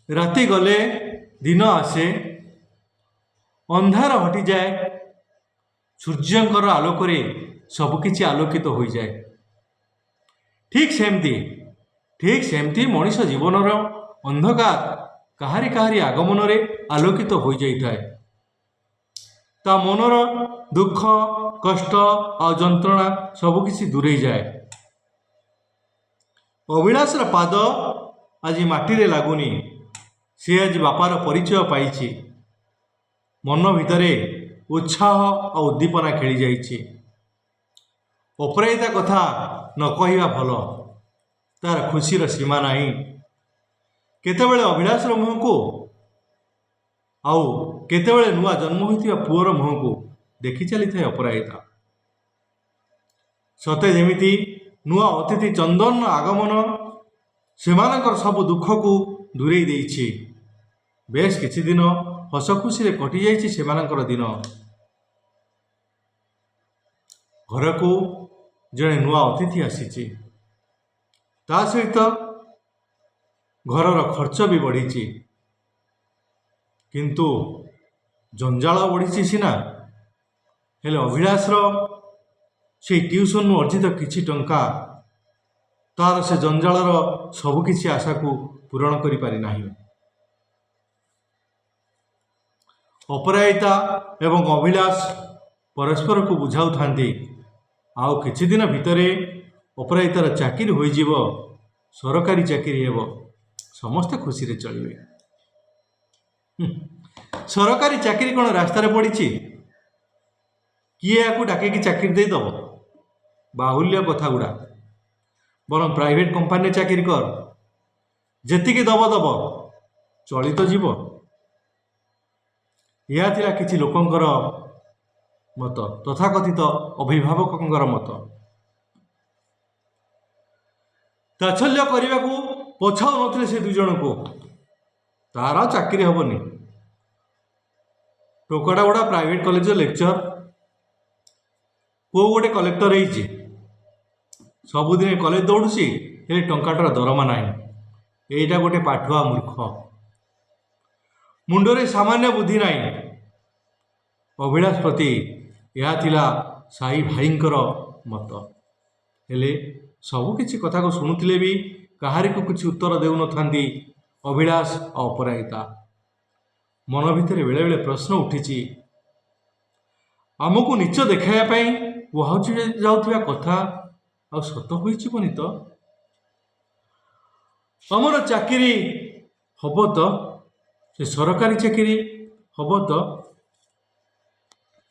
ରାତି ଗଲେ ଦିନ ଆସେ, ଅନ୍ଧାର ହଟିଯାଏ, ସୂର୍ଯ୍ୟଙ୍କର ଆଲୋକରେ ସବୁକିଛି ଆଲୋକିତ ହୋଇଯାଏ। ଠିକ୍ ସେମିତି ମଣିଷ ଜୀବନର ଅନ୍ଧକାର କାହାରି କାହାରି ଆଗମନରେ ଆଲୋକିତ ହୋଇଯାଇଥାଏ। ତା ମନର ଦୁଃଖ, କଷ୍ଟ ଆଉ ଯନ୍ତ୍ରଣା ସବୁକିଛି ଦୂରେଇଯାଏ। ଅଭିଳାଷର ପାଦ ଆଜି ମାଟିରେ ଲାଗୁନି। ସେ ଆଜି ବାପାର ପରିଚୟ ପାଇଛି। ମନ ଭିତରେ ଉତ୍ସାହ ଆଉ ଉଦ୍ଦୀପନା ଖେଳି ଯାଇଛି। ଅପରାଜିତା କଥା ନ କହିବା ଭଲ। ତାର ଖୁସିର ସୀମା ନାହିଁ। କେତେବେଳେ ଅଭିଳାଷର ମୁହଁକୁ ଆଉ କେତେବେଳେ ନୂଆ ଜନ୍ମ ହୋଇଥିବା ପୁଅର ମୁହଁକୁ ଦେଖି ଚାଲିଥାଏ ଅପରାଜିତା। ସତେ ଯେମିତି ନୂଆ ଅତିଥି ଚନ୍ଦନର ଆଗମନ ସେମାନଙ୍କର ସବୁ ଦୁଃଖକୁ ଦୂରେଇ ଦେଇଛି। ବେଶ କିଛି ଦିନ ହସ ଖୁସିରେ କଟିଯାଇଛି ସେମାନଙ୍କର ଦିନ। ଘରକୁ ଜଣେ ନୂଆ ଅତିଥି ଆସିଛି। ତା ସହିତ ଘରର ଖର୍ଚ୍ଚ ବି ବଢ଼ିଛି। କିନ୍ତୁ ଜଞ୍ଜାଳ ବଢ଼ିଛି ସିନା, ହେଲେ ଅଭିଳାଷର ସେଇ ଟ୍ୟୁସନରୁ ଅର୍ଜିତ କିଛି ଟଙ୍କା ତାର ସେ ଜଞ୍ଜାଳର ସବୁକିଛି ଆଶାକୁ ପୂରଣ କରିପାରିନାହିଁ। ଅପରାଜିତା ଏବଂ ଅଭିଳାଷ ପରସ୍ପରକୁ ବୁଝାଉଥାନ୍ତି, ଆଉ କିଛି ଦିନ ଭିତରେ ଅପରାଜିତାର ଚାକିରି ହୋଇଯିବ, ସରକାରୀ ଚାକିରି ହେବ, ସମସ୍ତେ ଖୁସିରେ ଚଳିବେ। ସରକାରୀ ଚାକିରି କ'ଣ ରାସ୍ତାରେ ପଡ଼ିଛି? କିଏ ଏହାକୁ ଡାକିକି ଚାକିରି ଦେଇଦବ? ବାହୁଲ୍ୟ କଥା ଗୁଡ଼ା। ବରଂ ପ୍ରାଇଭେଟ କମ୍ପାନୀରେ ଚାକିରି କର, ଯେତିକି ଦବ ଚଳି ତ ଯିବ। ଏହା ଥିଲା କିଛି ଲୋକଙ୍କର ମତ, ତଥାକଥିତ ଅଭିଭାବକଙ୍କର ମତ। ତାଚ୍ଛଲ୍ୟ କରିବାକୁ ପଛାଉ ନଥିଲେ ସେ ଦୁଇଜଣଙ୍କୁ। ତାର ଚାକିରି ହେବନି। ଟୋକାଟା ଗୁଡ଼ା ପ୍ରାଇଭେଟ କଲେଜର ଲେକ୍ଚର, ପୁଅ ଗୋଟେ କଲେକ୍ଟର ହେଇଛି। ସବୁଦିନେ କଲେଜ ଦୌଡ଼ୁଛି, ହେଲେ ଟଙ୍କାଟାର ଦରମା ନାହିଁ। ଏଇଟା ଗୋଟେ ପାଠୁଆ ମୂର୍ଖ, ମୁଣ୍ଡରେ ସାମାନ୍ୟ ବୁଦ୍ଧି ନାହିଁ। ଅଭିଳାଷ ପ୍ରତି ଏହା ଥିଲା ସାଇ ଭାଇଙ୍କର ମତ। ହେଲେ ସବୁକିଛି କଥାକୁ ଶୁଣୁଥିଲେ ବି କାହାରିକୁ କିଛି ଉତ୍ତର ଦେଉନଥାନ୍ତି ଅଭିଳାଷ ଆଉ ଅପରାଜିତା। ମନ ଭିତରେ ବେଳେବେଳେ ପ୍ରଶ୍ନ ଉଠିଛି, ଆମକୁ ନୀଚ ଦେଖାଇବା ପାଇଁ କୁହାଯାଉଥିବା କଥା ଆଉ ସତ ହୋଇଯିବନି ତ? ଆମର ଚାକିରି ହବ ତ? ସେ ସରକାରୀ ଚାକିରି ହବ ତ?